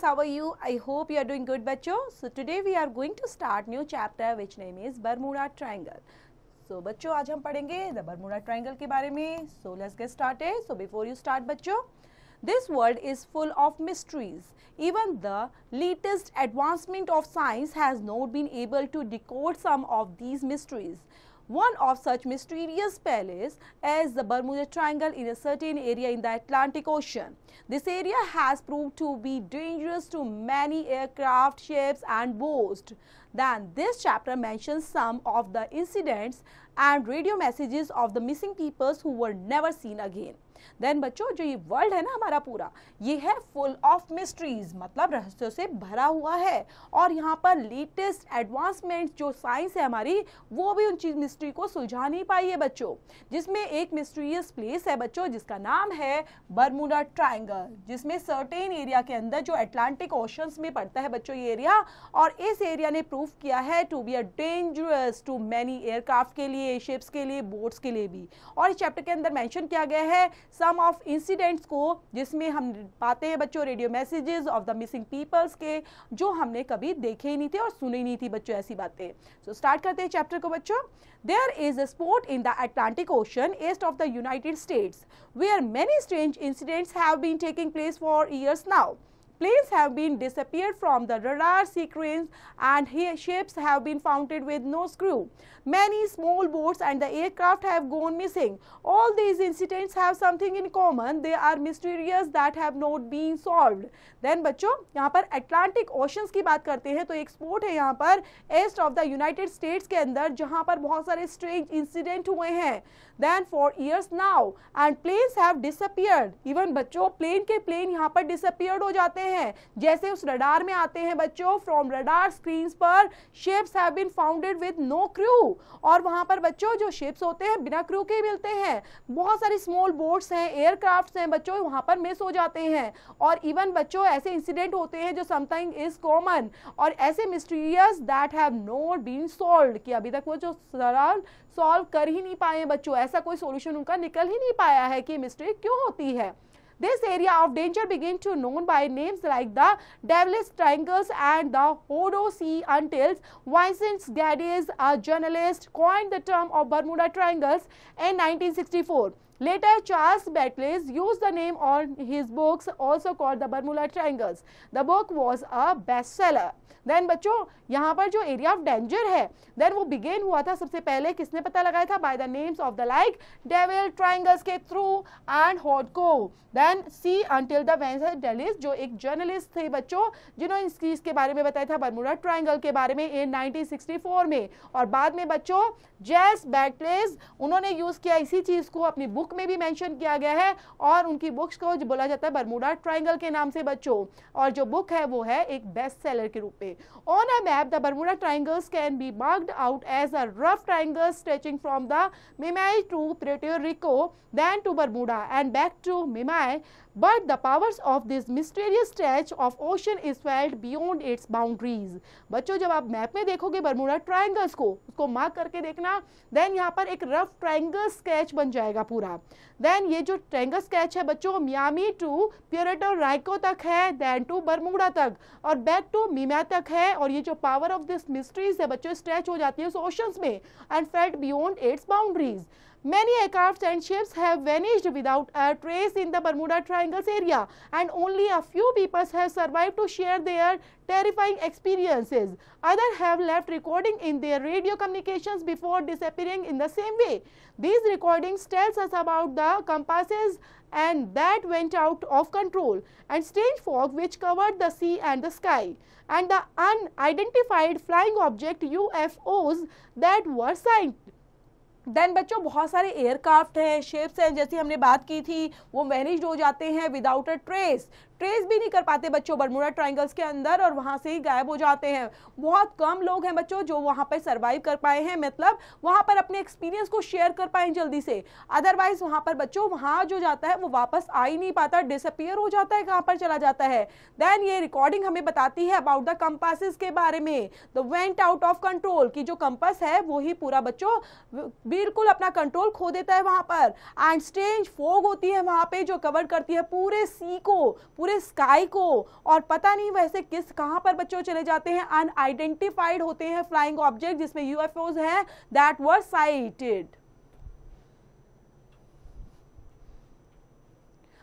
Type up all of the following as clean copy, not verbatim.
how are you? I hope you are doing good, बच्चों. So today we are going to start new chapter which name is Bermuda Triangle. So बच्चों आज हम पढ़ेंगे the Bermuda Triangle के बारे में. So let's get started. So before you start बच्चों, this world is full of mysteries. Even the latest advancement of science has not been able to decode some of these mysteries. One of such mysterious places is the Bermuda Triangle in a certain area in the Atlantic Ocean. This area has proved to be dangerous to many aircraft, ships and boats. Then this chapter mentions some of the incidents and radio messages of the missing peoples who were never seen again. Then बच्चों जो ये world है ना हमारा पूरा, ये है full of mysteries, मतलब रहस्यों से भरा हुआ है. और यहाँ पर लेटेस्ट एडवांसमेंट जो साइंस है हमारी, वो भी उन चीज मिस्ट्री को सुलझा नहीं पाई है बच्चों. जिसमें एक मिस्टीरियस प्लेस है बच्चों जिसका नाम है बर्मुडा ट्रायंगल, जिसमें सर्टेन एरिया के अंदर जो अटलांटिक ओशंस में पड़ता है बच्चों ये एरिया. और इस एरिया ने प्रूव किया है to be a dangerous to many aircraft के लिए, शिप्स के लिए, बोट्स के लिए भी. और इस चैप्टर के अंदर मेंशन किया गया है सम ऑफ इंसिडेंट्स को, जिसमें हम पाते हैं बच्चों radio messages of the missing peoples के, जो हमने कभी देखे ही नहीं थे और सुने ही नहीं थी बच्चों ऐसी बातें. सो स्टार्ट करते हैं चैप्टर को बच्चों. There is a spot in the Atlantic Ocean east of the United States where many strange incidents have been taking place for years now. Planes have been disappeared from the radar screens and ships have been found with no crew. Many small boats and the aircraft have gone missing. All these incidents have something in common. They are mysterious that have not been solved. Then बच्चों यहाँ पर Atlantic oceans की बात करते हैं तो एक sport है यहाँ पर east of the United states के अंदर जहाँ पर बहुत सारे स्ट्रेंज इंसिडेंट हुए हैं. Then for years now and planes have disappeared. Even बच्चों प्लेन यहाँ पर disappeared हो जाते हैं, जैसे उस रडार में आते हैं बच्चों. From radar screens पर ships have been founded with no crew. और वहाँ पर बच्चों जो ships होते हैं बिना crew के मिलते हैं. बहुत सारी small boats हैं, aircrafts हैं बच्चों, वहाँ पर मिस हो जाते हैं. और even बच्चों ऐसे इंसिडेंट होते हैं जो something is common और ऐसे mysterious that have not been solved, कि अभी तक वो जो सवाल सॉल्व कर ही नहीं पाए बच्चों, ऐसा कोई सॉल्यूशन उनका निकल ही नहीं पाया है कि मिस्ट्री क्यों होती है. This area of danger began to known by names like the Devil's Triangles and the Hodo Sea until Vincent Gaddis, a journalist, coined the term of Bermuda Triangles in 1964. Later, Charles Battles used the name on his books, also called the Bermuda Triangles. The book was a bestseller. Then बच्चों यहाँ पर जो area of danger है then वो began हुआ था सबसे पहले किसने पता लगाया था, by the names of the like devil triangles के थ्रू एंड हॉडको. Then see until the Vincent डेलिस जो एक जर्नलिस्ट थे बच्चों जिन्होंने इस चीज के बारे में बताया था बर्मुडा ट्रायंगल के बारे में इन 1964 में. और बाद में बच्चों जेस बैटलेस उन्होंने यूज किया इसी चीज को, अपनी बुक में भी मेंशन किया गया है और उनकी बुक्स को बोला जाता है बर्मुडा ट्रायंगल के नाम से बच्चों. और जो बुक है वो है एक बेस्ट सेलर के रूप में. On a map, the Bermuda Triangles can be marked out as a rough triangle stretching from the Mimai to Puerto Rico, then to Bermuda and back to Mimai. But the powers of this mysterious stretch of ocean is felt beyond its boundaries. बच्चों जब आप map में देखोगे Bermuda triangles को, उसको mark करके देखना, then यहाँ पर एक रफ ट्रायंगल स्केच बन जाएगा पूरा. देन ये जो ट्रायंगल स्केच है बच्चों मियामी टू प्यूर्टो राइको तक है, देन टू बर्मुडा तक और बैक टू मिमा तक है. और ये जो पावर ऑफ दिस मिस्ट्रीज है बच्चों स्ट्रेच हो जाती है उस ओशंस में and felt beyond it's boundaries. Many aircrafts and ships have vanished without a trace in the Bermuda Triangles area, and only a few people have survived to share their terrifying experiences. Others have left recording in their radio communications before disappearing in the same way. These recordings tells us about the compasses and that went out of control, and strange fog which covered the sea and the sky, and the unidentified flying object UFOs that were sighted. Then बच्चों बहुत सारे aircraft हैं, ships हैं, जैसी हमने बात की थी, वो मैनेज्ड हो जाते हैं विदाउट अ ट्रेस भी नहीं कर पाते बच्चों बर्मुडा ट्रायंगल्स के अंदर और वहां से ही गायब हो जाते हैं. बहुत कम लोग हैं बच्चों जो वहां पर सरवाइव कर पाए हैं, मतलब वहां पर अपने एक्सपीरियंस को शेयर कर पाए जल्दी से. अदरवाइज वहां पर बच्चों वहां जो जाता है वो वापस आ ही नहीं पाता, डिसअपियर हो जाता है, कहां पर चला जाता है. देन ये रिकॉर्डिंग हमें बताती है अबाउट द कंपासेस के बारे में, the went out of control की जो कंपास है वो ही पूरा बच्चों बिल्कुल अपना कंट्रोल खो देता है वहां पर. एंड स्ट्रेंज फोग होती है वहां पे जो कवर करती है पूरे सी को, पूरे स्काई को, और पता नहीं वैसे कहां पर बच्चों चले जाते हैं, अनआइडेंटिफाइड होते हैं फ्लाइंग ऑब्जेक्ट जिसमें यूएफओज हैं, that were sighted.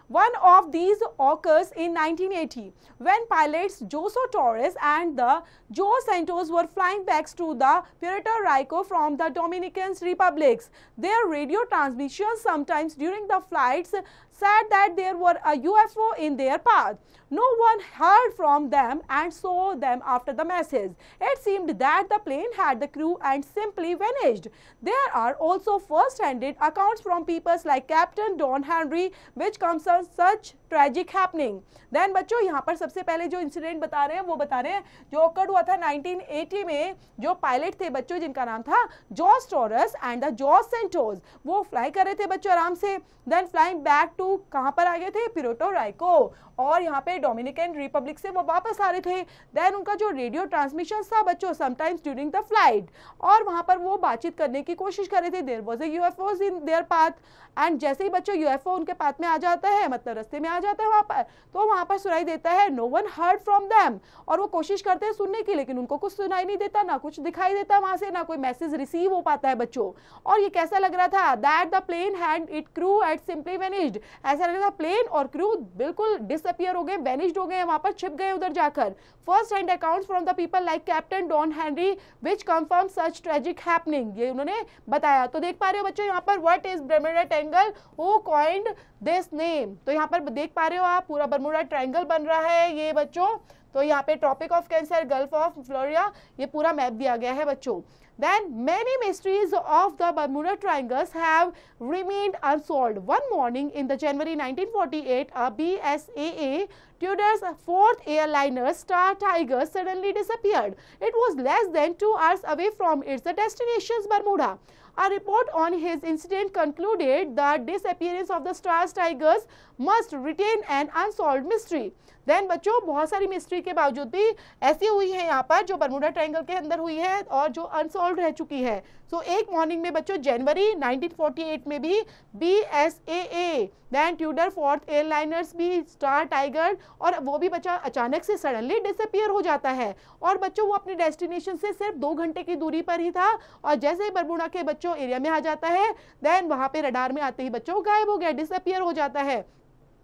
One of these occurs in 1980 when pilots José Torres and the Jos Santos were flying back to the Puerto Rico from the Dominican Republic. Their radio transmissions sometimes during the flights said that there were a UFO in their path. No one heard from them and saw them after the message. It seemed that the plane had the crew and simply vanished. There are also first-hand accounts from people like Captain Don Henry which comes as such tragic happening. Then बच्चों यहाँ पर सबसे पहले जो incident बता रहे हैं वो बता रहे हैं जो ऑकर्ड हुआ था 1980 में, जो पायलट थे बच्चों जिनका नाम था Jose Torres and the Jose Santos, वो फ्लाई कर रहे थे बच्चों आराम से, देन फ्लाइंग बैक टू कहाँ पर आ गए थे, पुएर्टो राइको, और यहाँ पे डोमिनिकन रिपब्लिक से वो वापस आ रहे थे। देन उनका जो रेडियो ट्रांसमिशन था बच्चों समटाइम्स ड्यूरिंग द फ्लाइट, और वहाँ पर वो बातचीत करने की कोशिश कर रहे थे, there was a UFO in their path, and जैसे ही बच्चों यूएफओ उनके पाथ में आ जाता है, मतलब रास्ते में आ जाता है वहाँ पर, तो वहाँ पर सुनाई देता है no one heard from them, और वो कोशिश करते हैं सुनने की लेकिन उनको कुछ सुनाई नहीं देता, ना कुछ दिखाई देता वहाँ से, ना कोई मैसेज रिसीव हो पाता है बच्चों। और ये कैसा लग रहा था, that the plane had it crew at simply vanished, ऐसा लग रहा था प्लेन और क्रू बिल्कुल डिसअपियर हो गए, वेनिश्ड हो गए, वहाँ पर छिप गए उधर जाकर। First hand accounts from the people like captain Don Henry which confirm such tragic happening, ये उन्होंने बताया। तो देख पा रहे हो बच्चों यहाँ पर what is Bermuda triangle, who coined this name, तो यहाँ पर देख पा रहे हो आप पूरा बर्मुडा ट्रायंगल बन रहा है ये बच्चों। तो यहाँ पे Tropic of Cancer, Gulf of Florida, ये पूरा मैप दिया गया है बच्चों। Then many mysteries of the Bermuda Triangles have remained unsolved. One morning in the January 1948, a BSAA Tudor's fourth airliner Star Tiger suddenly disappeared. It was less than 2 hours away from its destination Bermuda. A report on his incident concluded the disappearance of the Star Tigers must retain an unsolved mystery. Then बच्चों बहुत सारी mystery के बावजूद भी ऐसी हुई है यहाँ पर जो बर्मुडा ट्रायंगल के अंदर हुई है और जो अनसॉल्व रह चुकी है। सो एक मॉर्निंग में बच्चों जनवरी 1948 में भी BSAA then Tudor fourth airliners भी स्टार टाइगर, और वो भी बच्चा अचानक से सडनली डिसअपियर हो जाता है, और बच्चों वो अपने डेस्टिनेशन से सिर्फ 2 घंटे की दूरी पर ही था, और जैसे ही बर्मुडा के बच्चों एरिया में आ जाता है देन वहाँ पे रडार में आते ही बच्चों गायब हो गया, डिसअपियर हो जाता है।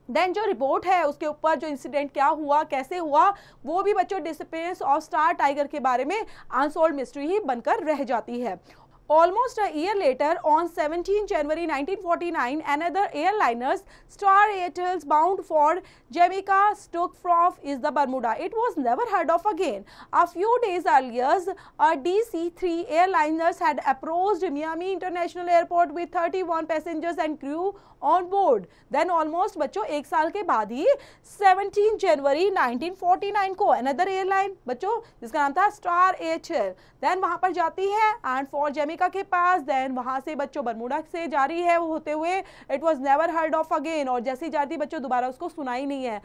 देन जो रिपोर्ट है उसके ऊपर जो इंसिडेंट क्या हुआ कैसे हुआ वो भी बच्चों डिसअपियरेंस ऑफ स्टार टाइगर के बारे में अनसॉल्व्ड मिस्ट्री ही बनकर रह जाती है। Almost a year later, on 17 January 1949, another airliners, Star Airtels, bound for Jamaica, took off is the Bermuda. It was never heard of again. A few days earlier, a DC-3 airliners had approached Miami International Airport with 31 passengers and crew on board. Then almost बच्चों एक साल के बाद ही 17 जनवरी 1949 को another airline बच्चों जिसका नाम था स्टार एयरटेल, देन वहां पर जाती है एंड फॉर जमैका के पास, देन वहां से बच्चों बर्मुडा से जारी है वो होते हुए, it was never heard of again, और जैसे ही जाती बच्चों दोबारा उसको सुनाई नहीं है।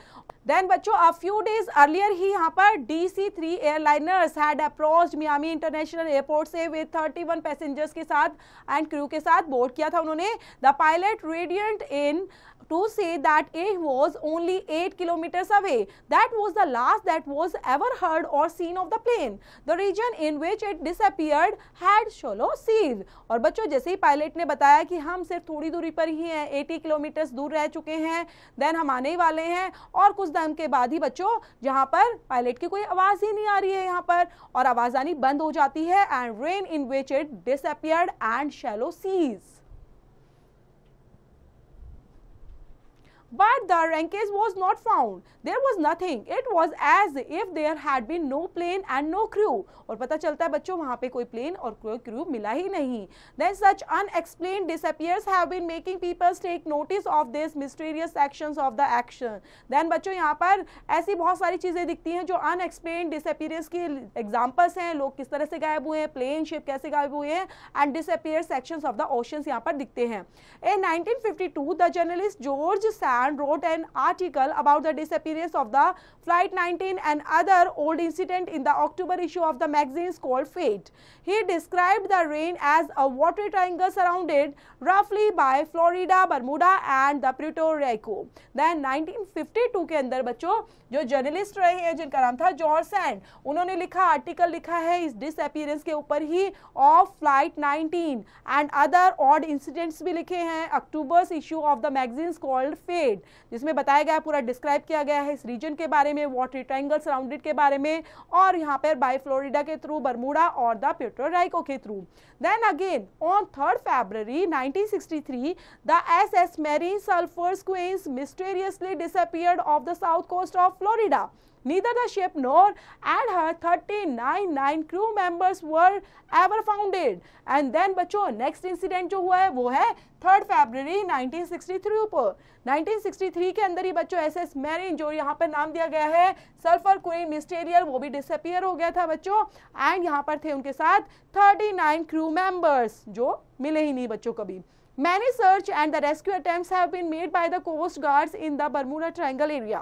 देन बच्चों अ फ्यू डेज अर्लियर ही यहाँ पर DC-3 airliners had approached Miami International airport से विद 31 पैसेंजर्स के साथ एंड क्रू के साथ बोर्ड किया था उन्होंने। The pilot radiant in to say that it was only 8 kilometers away. That was the last that was ever heard or seen of the plane. The region in which it disappeared had shallow seas. और बच्चों जैसे ही pilot ने बताया कि हम सिर्फ थोड़ी दूरी पर ही हैं, 80 किलोमीटर दूर रह चुके हैं, देन हम आने ही वाले हैं, और कुछ दिन के बाद ही बच्चों जहाँ पर पायलट की कोई आवाज़ ही नहीं आ रही है यहाँ पर, और आवाज़ आनी बंद हो जाती है, and rain in which it disappeared and shallow seas. But the wreckage was not found. There was nothing. It was as if there had been no plane and no crew. और पता चलता है बच्चों वहाँ पे कोई प्लेन और कोई क्रू मिला ही नहीं। Then such unexplained disappearances have been making people take notice of this mysterious actions of the action. Then बच्चों यहाँ पर ऐसी बहुत सारी चीज़ें दिखती हैं जो unexplained disappearance की एग्जाम्पल्स हैं, लोग किस तरह से गायब हुए हैं, प्लेन शिप कैसे गायब हुए हैं, and disappearance sections of the oceans यहाँ पर दिखते हैं। In 1952 the journalist George Sand and wrote an article about the disappearance of the Flight 19 and other old incident in the October issue of the magazine called Fate. He described the rain as a watery triangle surrounded roughly by Florida, Bermuda and the Puerto Rico. Then 1952 के अंदर बच्चों जो journalist रहे हैं जिनका नाम था George sand, उन्होंने लिखा आर्टिकल लिखा है इस डिसअपीयरेंस के ऊपर ही of flight 19 and other odd incidents भी लिखे हैं October's issue of the magazine called Fate, जिसमें बताया गया पूरा डिस्क्राइब किया गया है इस रीजन के बारे में, वाटरी ट्रायंगल सराउंडेड के बारे में और यहाँ पर बाय फ्लोरिडा के थ्रू, बर्मुडा और द प्यूर्टो राइको के through. Then again on 3rd February 1963 the SS Marine Sulphur Queens mysteriously disappeared off the south coast of Florida. Neither the ship nor and her 39 crew members were ever founded. And then बच्चों next incident जो हुआ है वो है 3rd February 1963 पर. 1963 के अंदर ही बच्चों SS Marine जो यहाँ पर नाम दिया गया है सल्फर क्वीन मिस्टीरियल, वो भी डिसअपियर हो गया था बच्चों. एंड यहाँ पर थे उनके साथ 39 crew members जो मिले ही नहीं बच्चों कभी. Many search and the rescue attempts have been made by the coast guards in the Bermuda Triangle area,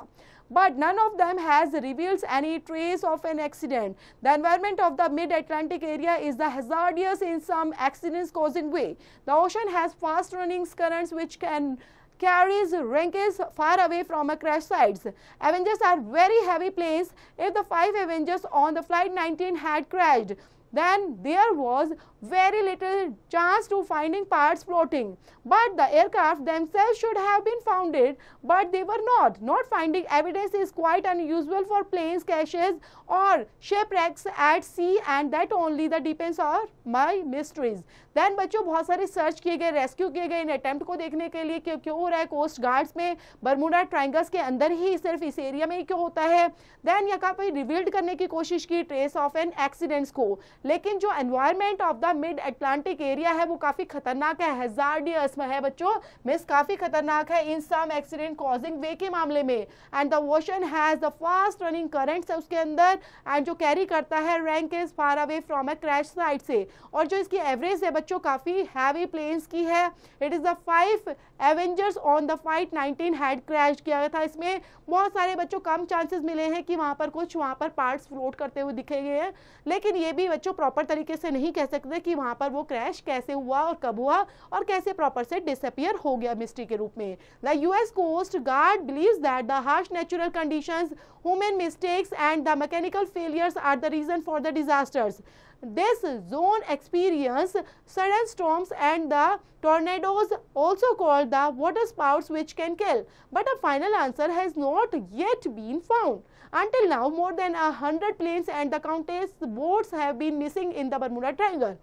but none of them has revealed any trace of an accident. The environment of the mid-Atlantic area is the hazardous in some accidents causing way. The ocean has fast running currents which can carries wreckage far away from a crash sites. Avengers are very heavy planes. If the 5 Avengers on the Flight 19 had crashed, then there was very little chance to finding parts floating. But the aircraft themselves should have been founded, but they were not. Not finding evidence is quite unusual for planes crashes or shipwrecks at sea, and that only the depends on my mysteries. Then बच्चों बहुत सारे search किए गए, rescue किए गए इन attempt को देखने के लिए कि क्यों हो रहा है कोस्ट गार्ड्स में, बर्मुडा ट्रायंगल्स के अंदर ही, सिर्फ इस एरिया में ही क्यों होता है. देन यहाँ पर रिवील्ड करने की कोशिश की ट्रेस ऑफ एन एक्सीडेंट्स को, लेकिन जो environment of the mid Atlantic area है वो काफी खतरनाक है, हैजार्डियस में है बच्चों, मिस काफी खतरनाक है इन सम एक्सीडेंट कॉजिंग वे के मामले में. And the ocean has the fast running currents है उसके अंदर, एंड जो कैरी करता है rank is far away from a crash site से, और जो इसकी एवरेज है बच्चों काफी हैवी प्लेन्स की है. It is the 5 Avengers on the flight 19 had crash किया था. इसमें बहुत सारे बच्चों कम चांसेस मिले हैं कि वहां पर कुछ वहां पर पार्ट्स फ्लोट करते हुए दिखे गए हैं, लेकिन ये भी बच्चों प्रॉपर तरीके से नहीं कह सकते कि वहां पर वो क्रैश कैसे हुआ और कब हुआ और कैसे प्रॉपर से डिसअपियर हो गया मिस्ट्री के रूप में. The US coast guard believes that the harsh natural conditions, human mistakes and the mechanical failures are the reason for the disasters. This zone experience sudden storms and the tornadoes, also called the water spouts, which can kill, but a final answer has not yet been found. Until now, more than 100 planes and the countless boats have been missing in the Bermuda Triangle.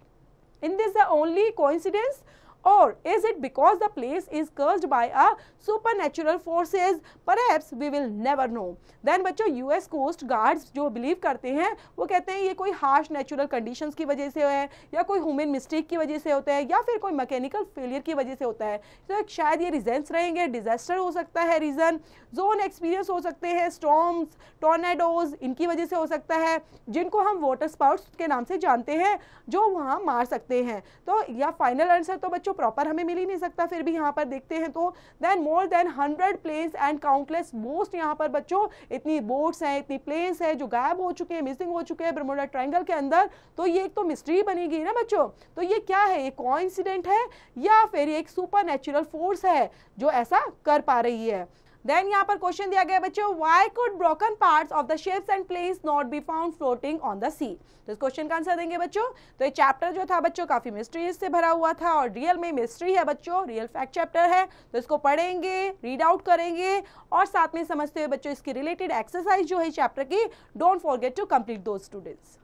Is this the only coincidence? Or is it because the place is cursed by a supernatural forces? Perhaps we will never know. Then बच्चों US coast guards जो believe करते हैं वो कहते हैं ये कोई harsh natural conditions की वजह से है, या कोई ह्यूमन मिस्टेक की वजह से होता है, या फिर कोई मैकेनिकल फेलियर की वजह से होता है. तो शायद ये रीजंस रहेंगे. डिजास्टर हो सकता है रीजन, जोन एक्सपीरियंस हो सकते हैं, स्टॉर्म्स, टॉर्नेडोज, इनकी वजह से हो सकता है, जिनको हम वाटर स्पाउट्स के नाम से जानते हैं, जो वहाँ मार सकते हैं. तो या फाइनल आंसर तो बच्चों प्रॉपर हमें मिल ही नहीं सकता, फिर भी यहाँ पर देखते हैं तो then more than 100 planes and countless boats, यहाँ पर बच्चों इतनी बोट्स हैं, इतनी प्लेन्स हैं जो गायब हो चुके हैं, मिसिंग हो चुके हैं बर्मुडा ट्रायंगल के अंदर. तो ये एक तो मिस्ट्री बनेगी ना बच्चों. तो ये क्या है, ये कोइंसिडेंट है या फिर ये एक सुपर नेचुरल फोर्स है जो ऐसा कर पा रही है. देन यहाँ पर क्वेश्चन दिया गया बच्चों, why could broken parts of the ships and planes not be found floating on the sea. तो इस क्वेश्चन का आंसर देंगे बच्चों. तो ये चैप्टर जो था बच्चों काफी मिस्ट्री से भरा हुआ था, और रियल में मिस्ट्री है बच्चों, रियल फैक्ट चैप्टर है. तो इसको पढ़ेंगे, रीड आउट करेंगे और साथ में समझते हुए बच्चों इसकी रिलेटेड एक्सरसाइज जो है चैप्टर की, don't forget to complete those students.